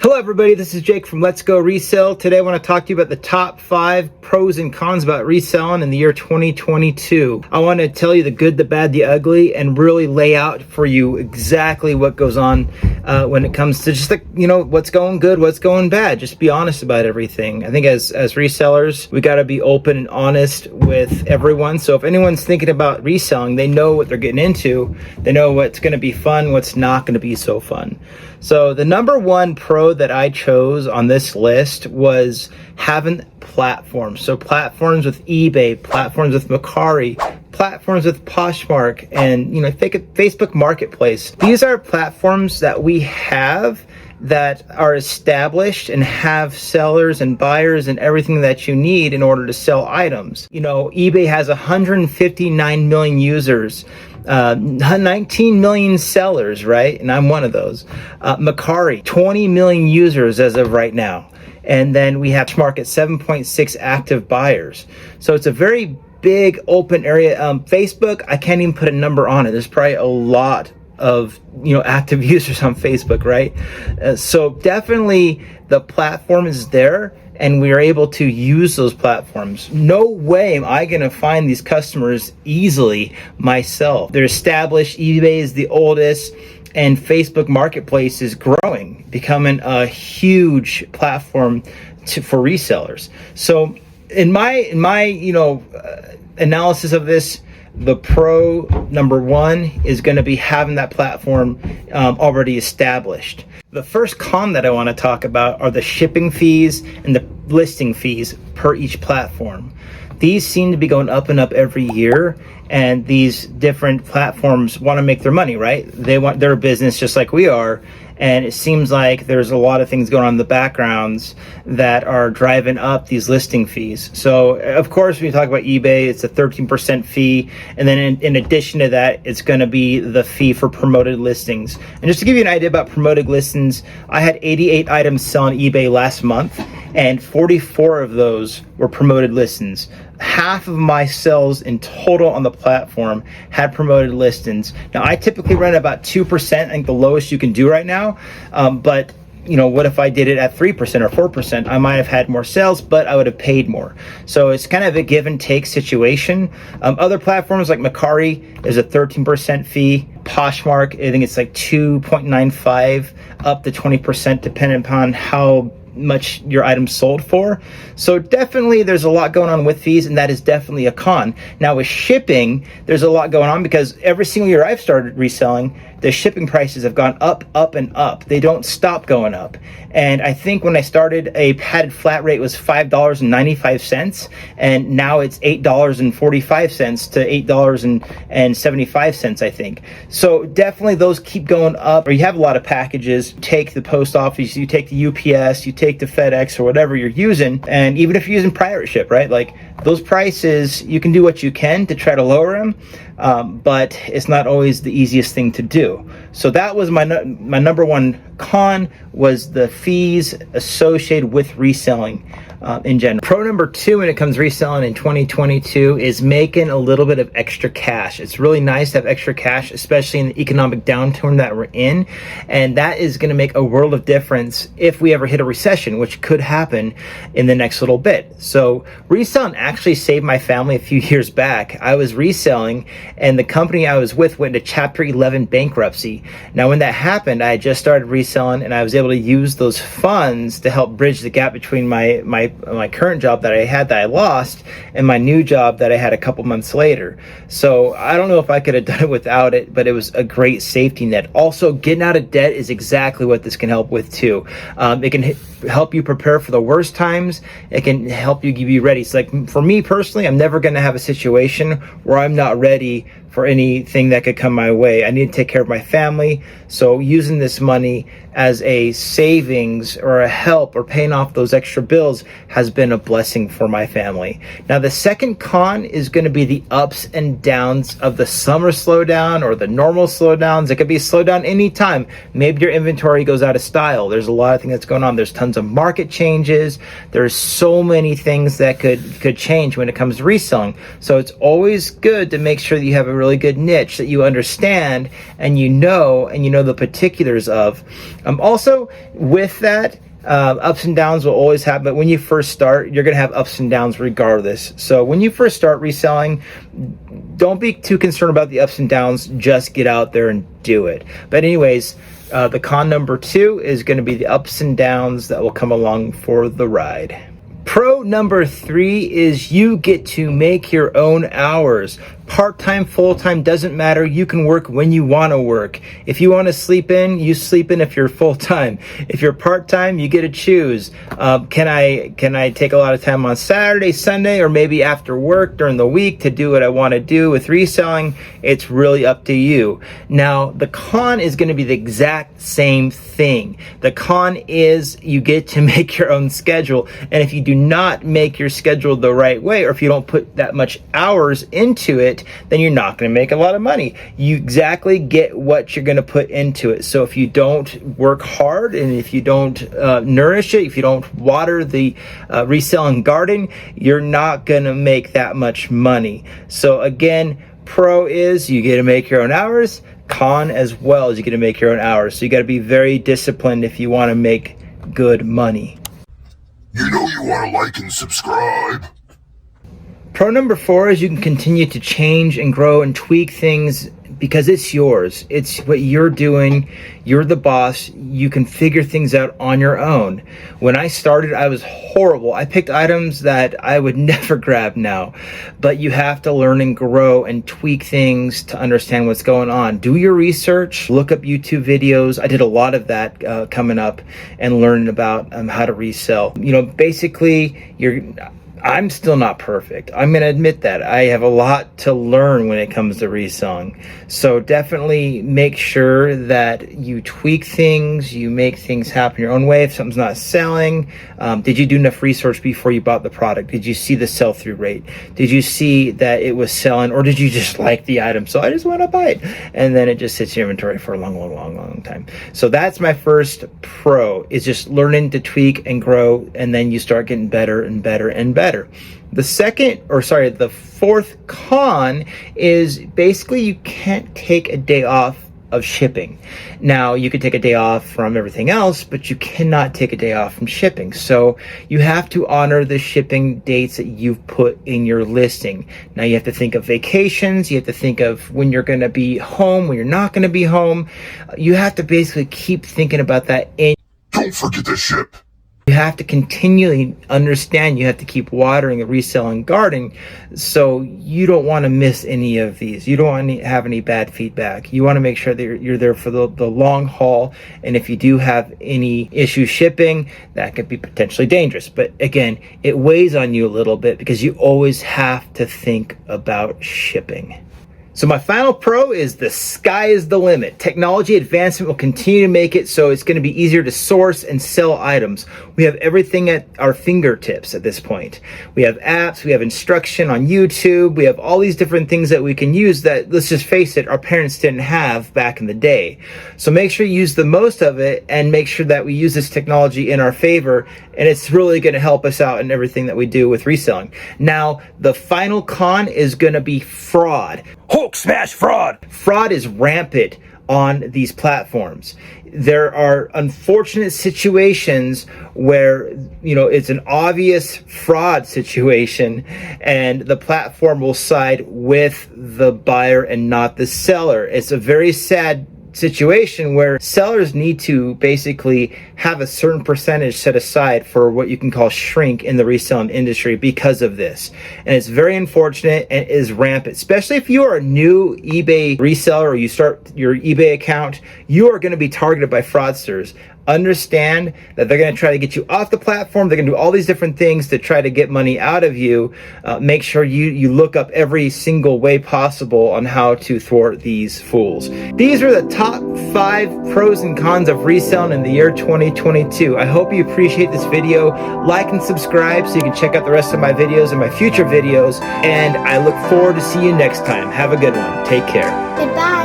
Hello everybody, this is Jake from Let's Go Resell. Today I want to talk to you about the top 5 pros and cons about reselling in the year 2022. I want to tell you the good, the bad, the ugly, and really lay out for you exactly what goes on when it comes to just what's going good, what's going bad. Just be honest about everything. I think as resellers, we got to be open and honest with everyone. So if anyone's thinking about reselling, they know what they're getting into. They know what's going to be fun, what's not going to be so fun. So the number one pro that I chose on this list was having platforms. So platforms with eBay, platforms with Mercari, platforms with Poshmark, and Facebook Marketplace. These are platforms that we have that are established and have sellers and buyers and everything that you need in order to sell items. eBay has 159 million users. 19 million sellers, right? And I'm one of those. Mercari, 20 million users as of right now. And then we have Poshmark at 7.6 active buyers. So it's a very big open area. Facebook, I can't even put a number on it. There's probably a lot of active users on Facebook, right? So definitely the platform is there, and we are able to use those platforms. No way am I gonna find these customers easily myself. They're established. eBay is the oldest, and Facebook Marketplace is growing, becoming a huge platform for resellers. So in my analysis of this, the pro number one is going to be having that platform already established. The first con that I want to talk about are the shipping fees and the listing fees per each platform. These seem to be going up and up every year, and these different platforms want to make their money, right? They want their business just like we are, and it seems like there's a lot of things going on in the backgrounds that are driving up these listing fees. So of course, when you talk about eBay, it's a 13% fee, and then in addition to that, it's going to be the fee for promoted listings. And just to give you an idea about promoted listings, I had 88 items sell on eBay last month, and 44 of those were promoted listings. Half of my sales in total on the platform had promoted listings. Now, I typically run about 2%, I think the lowest you can do right now. But what if I did it at 3% or 4%? I might have had more sales, but I would have paid more. So it's kind of a give and take situation. Other platforms like Mercari is a 13% fee. Poshmark, I think it's like 2.95 up to 20%, depending upon how much your item sold for. So definitely there's a lot going on with fees, and that is definitely a con. Now with shipping, there's a lot going on because every single year I've started reselling, the shipping prices have gone up, up, and up. They don't stop going up. And I think when I started, a padded flat rate was $5.95, and now it's $8.45 to $8.75, I think. So definitely those keep going up. Or you have a lot of packages. Take the post office, you take the UPS, you take the FedEx or whatever you're using, and even if you're using private ship, right? Like those prices, you can do what you can to try to lower them, but it's not always the easiest thing to do. So that was my number one con, was the fees associated with reselling in general. Pro number two when it comes to reselling in 2022 is making a little bit of extra cash. It's really nice to have extra cash, especially in the economic downturn that we're in, and that is going to make a world of difference if we ever hit a recession, which could happen in the next little bit. So reselling actually saved my family a few years back. I was reselling, and the company I was with went into Chapter 11 bankruptcy. Now when that happened, I had just started reselling, and I was able to use those funds to help bridge the gap between my current job that I had that I lost and my new job that I had a couple months later. So I don't know if I could have done it without it, but it was a great safety net. Also, getting out of debt is exactly what this can help with too. It can help you prepare for the worst times. It can help you be ready. So like for me personally, I'm never going to have a situation where I'm not ready for anything that could come my way. I need to take care of my family. So using this money as a savings or a help or paying off those extra bills has been a blessing for my family. Now the second con is going to be the ups and downs of the summer slowdown or the normal slowdowns. It could be a slowdown anytime. Maybe your inventory goes out of style. There's a lot of things that's going on. There's tons of market changes. There's so many things that could change when it comes to reselling. So it's always good to make sure that you have a really good niche that you understand and you know the particulars of. Also, with that, ups and downs will always happen, but when you first start, you're going to have ups and downs regardless. So when you first start reselling, don't be too concerned about the ups and downs. Just get out there and do it. But anyways, the con number 2 is going to be the ups and downs that will come along for the ride. Pro number 3 is you get to make your own hours. Part-time, full-time, doesn't matter. You can work when you want to work. If you want to sleep in, you sleep in if you're full-time. If you're part-time, you get to choose. Can I take a lot of time on Saturday, Sunday, or maybe after work during the week to do what I want to do with reselling? It's really up to you. Now, the con is going to be the exact same thing. The con is you get to make your own schedule. And if you do not make your schedule the right way, or if you don't put that much hours into it, then you're not going to make a lot of money. You exactly get what you're going to put into it. So if you don't work hard, and if you don't nourish it, if you don't water the reselling garden, you're not going to make that much money. So again, pro is you get to make your own hours. Con as well is you get to make your own hours. So you got to be very disciplined if you want to make good money. You know you want to like and subscribe. Pro number 4 is you can continue to change and grow and tweak things because it's yours. It's what you're doing. You're the boss. You can figure things out on your own. When I started, I was horrible. I picked items that I would never grab now. But you have to learn and grow and tweak things to understand what's going on. Do your research. Look up YouTube videos. I did a lot of that coming up and learning about how to resell. You know, basically, I'm still not perfect. I'm going to admit that. I have a lot to learn when it comes to reselling. So definitely make sure that you tweak things, you make things happen your own way. If something's not selling, did you do enough research before you bought the product? Did you see the sell-through rate? Did you see that it was selling, or did you just like the item? So I just want to buy it. And then it just sits in your inventory for a long time. So that's my first pro, is just learning to tweak and grow, and then you start getting better and better and better. The fourth con is basically you can't take a day off of shipping. Now, you could take a day off from everything else, but you cannot take a day off from shipping. So you have to honor the shipping dates that you've put in your listing. Now, you have to think of vacations. You have to think of when you're going to be home, when you're not going to be home. You have to basically keep thinking about that. Don't forget to ship. You have to continually understand, you have to keep watering the reselling garden, so you don't want to miss any of these. You don't want to have any bad feedback. You want to make sure that you're there for the long haul, and if you do have any issue shipping, that could be potentially dangerous. But again, it weighs on you a little bit because you always have to think about shipping. So my final pro is the sky is the limit. Technology advancement will continue to make it so it's going to be easier to source and sell items. We have everything at our fingertips at this point. We have apps, we have instruction on YouTube, we have all these different things that we can use that, let's just face it, our parents didn't have back in the day. So make sure you use the most of it and make sure that we use this technology in our favor, and it's really going to help us out in everything that we do with reselling. Now, the final con is going to be fraud. Hulk smash fraud! Fraud is rampant on these platforms. There are unfortunate situations where, it's an obvious fraud situation and the platform will side with the buyer and not the seller. It's a very sad situation where sellers need to basically have a certain percentage set aside for what you can call shrink in the reselling industry because of this. And it's very unfortunate and is rampant, especially if you are a new eBay reseller or you start your eBay account. You are going to be targeted by fraudsters. Understand that they're going to try to get you off the platform. They're going to do all these different things to try to get money out of you. Make sure you look up every single way possible on how to thwart these fools. These are the top 5 pros and cons of reselling in the year 2022. I hope you appreciate this video. Like and subscribe so you can check out the rest of my videos and my future videos. And I look forward to see you next time. Have a good one. Take care. Goodbye.